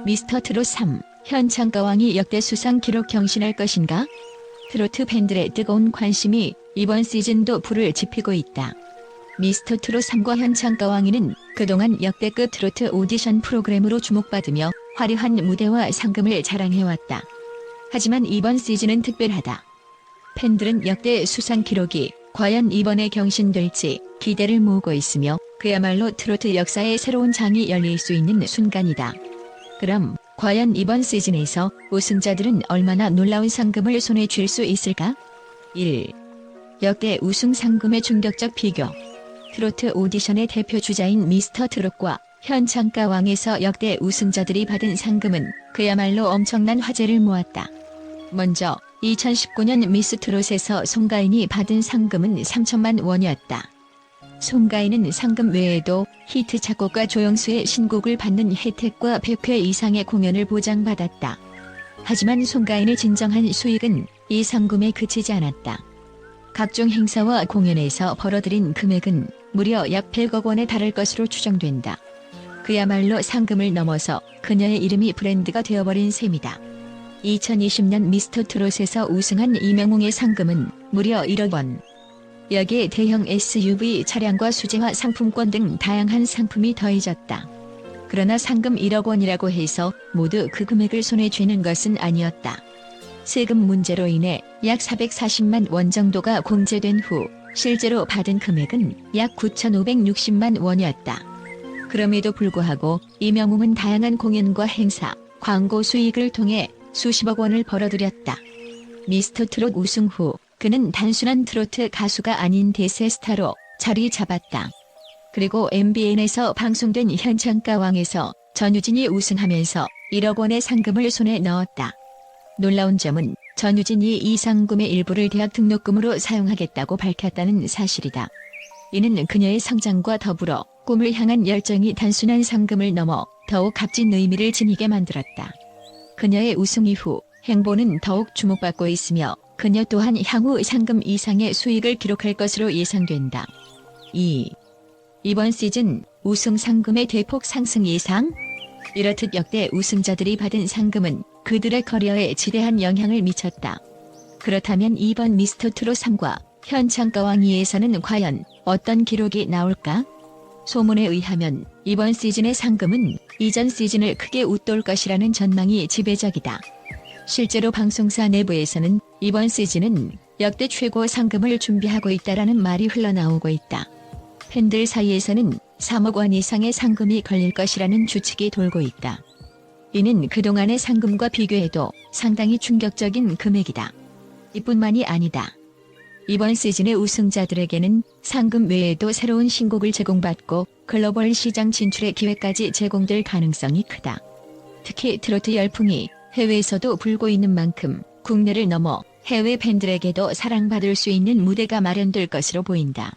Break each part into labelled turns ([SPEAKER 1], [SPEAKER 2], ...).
[SPEAKER 1] 미스터 트롯 3, 현창가왕이 역대 수상 기록 경신할 것인가? 트로트 팬들의 뜨거운 관심이 이번 시즌도 불을 지피고 있다. 미스터 트롯 3과 현창가왕이는 그동안 역대급 트로트 오디션 프로그램으로 주목받으며 화려한 무대와 상금을 자랑해왔다. 하지만 이번 시즌은 특별하다. 팬들은 역대 수상 기록이 과연 이번에 경신될지 기대를 모으고 있으며 그야말로 트로트 역사의 새로운 장이 열릴 수 있는 순간이다. 그럼 과연 이번 시즌에서 우승자들은 얼마나 놀라운 상금을 손에 쥘 수 있을까? 1. 역대 우승 상금의 충격적 비교. 트로트 오디션의 대표 주자인 미스터 트롯과 현창가왕에서 역대 우승자들이 받은 상금은 그야말로 엄청난 화제를 모았다. 먼저 2019년 미스 트롯에서 송가인이 받은 상금은 3천만 원이었다. 송가인은 상금 외에도 히트 작곡가 조영수의 신곡을 받는 혜택과 100회 이상의 공연을 보장받았다. 하지만 송가인의 진정한 수익은 이 상금에 그치지 않았다. 각종 행사와 공연에서 벌어들인 금액은 무려 약 100억 원에 달할 것으로 추정된다. 그야말로 상금을 넘어서 그녀의 이름이 브랜드가 되어버린 셈이다. 2020년 미스터 트롯에서 우승한 이명웅의 상금은 무려 1억 원. 여기에 대형 SUV 차량과 수제화 상품권 등 다양한 상품이 더해졌다. 그러나 상금 1억 원이라고 해서 모두 그 금액을 손에 쥐는 것은 아니었다. 세금 문제로 인해 약 440만 원 정도가 공제된 후 실제로 받은 금액은 약 9,560만 원이었다. 그럼에도 불구하고 이명웅은 다양한 공연과 행사, 광고 수익을 통해 수십억 원을 벌어들였다. 미스터 트롯 우승 후 그는 단순한 트로트 가수가 아닌 대세 스타로 자리 잡았다. 그리고 MBN에서 방송된 현창가왕에서 전유진이 우승하면서 1억 원의 상금을 손에 넣었다. 놀라운 점은 전유진이 이 상금의 일부를 대학 등록금으로 사용하겠다고 밝혔다는 사실이다. 이는 그녀의 성장과 더불어 꿈을 향한 열정이 단순한 상금을 넘어 더욱 값진 의미를 지니게 만들었다. 그녀의 우승 이후 행보는 더욱 주목받고 있으며 그녀 또한 향후 상금 이상의 수익을 기록할 것으로 예상된다. 2. 이번 시즌 우승 상금의 대폭 상승 예상? 이렇듯 역대 우승자들이 받은 상금은 그들의 커리어에 지대한 영향을 미쳤다. 그렇다면 이번 미스터 트롯 3과 현창가왕2에서는 과연 어떤 기록이 나올까? 소문에 의하면 이번 시즌의 상금은 이전 시즌을 크게 웃돌 것이라는 전망이 지배적이다. 실제로 방송사 내부에서는 이번 시즌은 역대 최고 상금을 준비하고 있다라는 말이 흘러나오고 있다. 팬들 사이에서는 3억 원 이상의 상금이 걸릴 것이라는 추측이 돌고 있다. 이는 그동안의 상금과 비교해도 상당히 충격적인 금액이다. 이뿐만이 아니다. 이번 시즌의 우승자들에게는 상금 외에도 새로운 신곡을 제공받고 글로벌 시장 진출의 기회까지 제공될 가능성이 크다. 특히 트로트 열풍이 해외에서도 불고 있는 만큼 국내를 넘어 해외 팬들에게도 사랑받을 수 있는 무대가 마련될 것으로 보인다.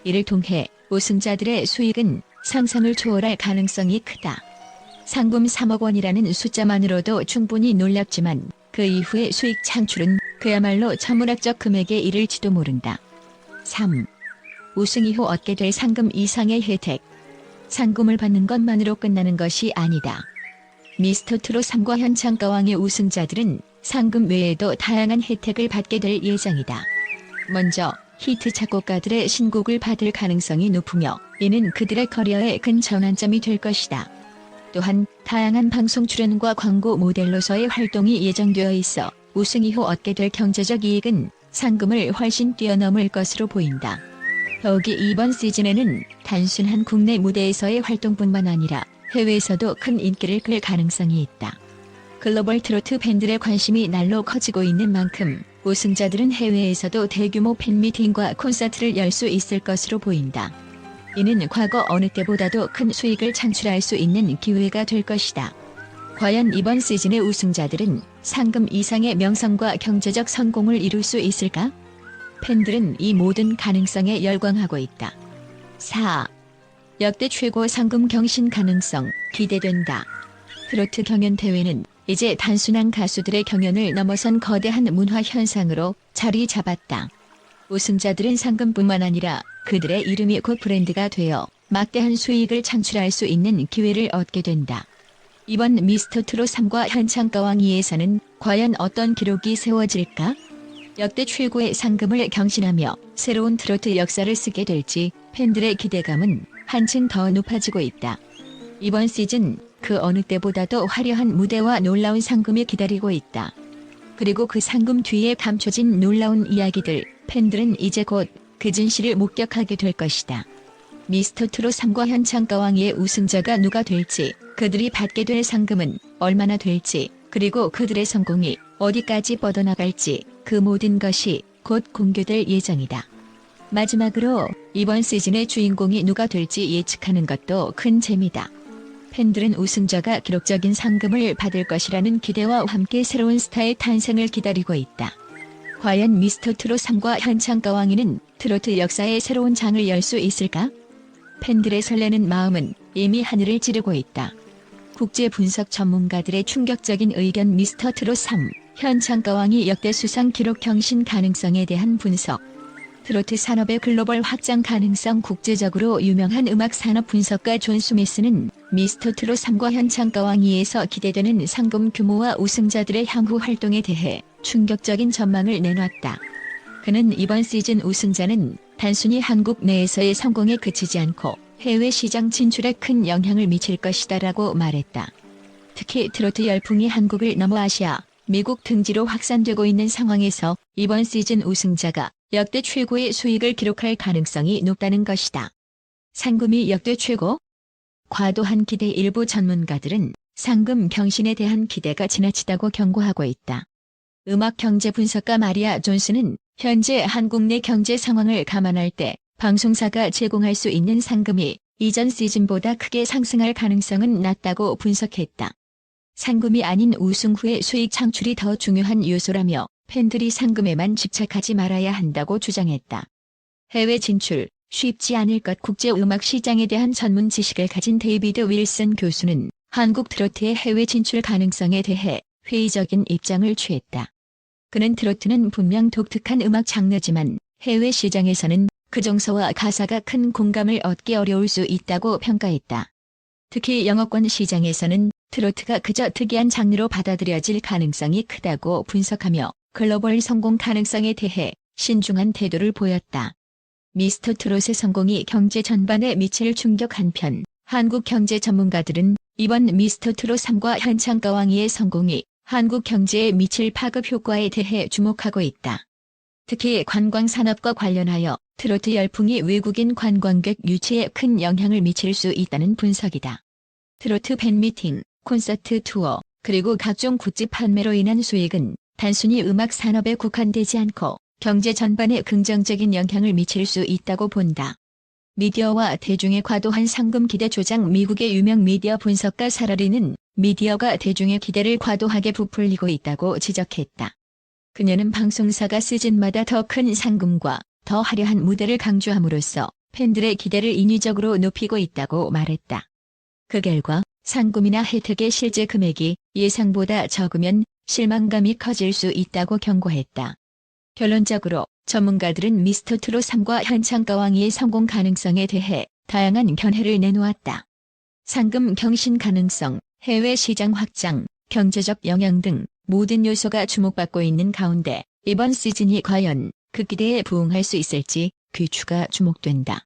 [SPEAKER 1] 이를 통해 우승자들의 수익은 상상을 초월할 가능성이 크다. 상금 3억 원이라는 숫자만으로도 충분히 놀랍지만 그 이후의 수익 창출은 그야말로 천문학적 금액에 이를지도 모른다. 3. 우승 이후 얻게 될 상금 이상의 혜택. 상금을 받는 것만으로 끝나는 것이 아니다. 미스터 트롯 3과 현창가왕의 우승자들은 상금 외에도 다양한 혜택을 받게 될 예정이다. 먼저 히트 작곡가들의 신곡을 받을 가능성이 높으며 이는 그들의 커리어의 큰 전환점이 될 것이다. 또한 다양한 방송 출연과 광고 모델로서의 활동이 예정되어 있어 우승 이후 얻게 될 경제적 이익은 상금을 훨씬 뛰어넘을 것으로 보인다. 더욱이 이번 시즌에는 단순한 국내 무대에서의 활동뿐만 아니라 해외에서도 큰 인기를 끌 가능성이 있다. 글로벌 트로트 팬들의 관심이 날로 커지고 있는 만큼 우승자들은 해외에서도 대규모 팬미팅과 콘서트를 열 수 있을 것으로 보인다. 이는 과거 어느 때보다도 큰 수익을 창출할 수 있는 기회가 될 것이다. 과연 이번 시즌의 우승자들은 상금 이상의 명성과 경제적 성공을 이룰 수 있을까? 팬들은 이 모든 가능성에 열광하고 있다. 4. 역대 최고 상금 경신 가능성 기대된다. 트로트 경연 대회는 이제 단순한 가수들의 경연을 넘어선 거대한 문화 현상으로 자리 잡았다. 우승자들은 상금뿐만 아니라 그들의 이름이 곧 브랜드가 되어 막대한 수익을 창출할 수 있는 기회를 얻게 된다. 이번 미스터트롯 3과 현창가왕 2에서는 과연 어떤 기록이 세워질까? 역대 최고의 상금을 경신하며 새로운 트로트 역사를 쓰게 될지 팬들의 기대감은 한층 더 높아지고 있다. 이번 시즌 그 어느 때보다도 화려한 무대와 놀라운 상금이 기다리고 있다. 그리고 그 상금 뒤에 감춰진 놀라운 이야기들, 팬들은 이제 곧 그 진실을 목격하게 될 것이다. 미스터트롯 3과 현창가왕의 우승자가 누가 될지, 그들이 받게 될 상금은 얼마나 될지, 그리고 그들의 성공이 어디까지 뻗어나갈지 그 모든 것이 곧 공개될 예정이다. 마지막으로 이번 시즌의 주인공이 누가 될지 예측하는 것도 큰 재미다. 팬들은 우승자가 기록적인 상금을 받을 것이라는 기대와 함께 새로운 스타의 탄생을 기다리고 있다. 과연 미스터트롯 3과 현창가왕이는 트로트 역사의 새로운 장을 열 수 있을까? 팬들의 설레는 마음은 이미 하늘을 찌르고 있다. 국제 분석 전문가들의 충격적인 의견. 미스터트롯 3, 현창가왕이 역대 수상 기록 경신 가능성에 대한 분석. 트로트 산업의 글로벌 확장 가능성. 국제적으로 유명한 음악 산업 분석가 존 스미스는 미스터트롯 3과 현창가왕 2에서 기대되는 상금 규모와 우승자들의 향후 활동에 대해 충격적인 전망을 내놨다. 그는 이번 시즌 우승자는 단순히 한국 내에서의 성공에 그치지 않고 해외 시장 진출에 큰 영향을 미칠 것이다라고 말했다. 특히 트로트 열풍이 한국을 넘어 아시아, 미국 등지로 확산되고 있는 상황에서 이번 시즌 우승자가 역대 최고의 수익을 기록할 가능성이 높다는 것이다. 상금이 역대 최고? 과도한 기대. 일부 전문가들은 상금 경신에 대한 기대가 지나치다고 경고하고 있다. 음악 경제 분석가 마리아 존스는 현재 한국 내 경제 상황을 감안할 때 방송사가 제공할 수 있는 상금이 이전 시즌보다 크게 상승할 가능성은 낮다고 분석했다. 상금이 아닌 우승 후의 수익 창출이 더 중요한 요소라며 팬들이 상금에만 집착하지 말아야 한다고 주장했다. 해외 진출, 쉽지 않을 것. 국제 음악 시장에 대한 전문 지식을 가진 데이비드 윌슨 교수는 한국 트로트의 해외 진출 가능성에 대해 회의적인 입장을 취했다. 그는 트로트는 분명 독특한 음악 장르지만 해외 시장에서는 그 정서와 가사가 큰 공감을 얻기 어려울 수 있다고 평가했다. 특히 영어권 시장에서는 트로트가 그저 특이한 장르로 받아들여질 가능성이 크다고 분석하며 글로벌 성공 가능성에 대해 신중한 태도를 보였다. 미스터트롯의 성공이 경제 전반에 미칠 충격. 한편 한국 경제 전문가들은 이번 미스터트롯 3과 현창가왕 2의 성공이 한국 경제에 미칠 파급 효과에 대해 주목하고 있다. 특히 관광산업과 관련하여 트로트 열풍이 외국인 관광객 유치에 큰 영향을 미칠 수 있다는 분석이다. 트로트 팬미팅, 콘서트 투어, 그리고 각종 굿즈 판매로 인한 수익은 단순히 음악 산업에 국한되지 않고 경제 전반에 긍정적인 영향을 미칠 수 있다고 본다. 미디어와 대중의 과도한 상금 기대 조장. 미국의 유명 미디어 분석가 사라리는 미디어가 대중의 기대를 과도하게 부풀리고 있다고 지적했다. 그녀는 방송사가 시즌마다 더 큰 상금과 더 화려한 무대를 강조함으로써 팬들의 기대를 인위적으로 높이고 있다고 말했다. 그 결과 상금이나 혜택의 실제 금액이 예상보다 적으면 실망감이 커질 수 있다고 경고했다. 결론적으로 전문가들은 미스터트롯 3과 현창가왕 2의 성공 가능성에 대해 다양한 견해를 내놓았다. 상금 경신 가능성, 해외 시장 확장, 경제적 영향 등 모든 요소가 주목받고 있는 가운데 이번 시즌이 과연 그 기대에 부응할 수 있을지 귀추가 주목된다.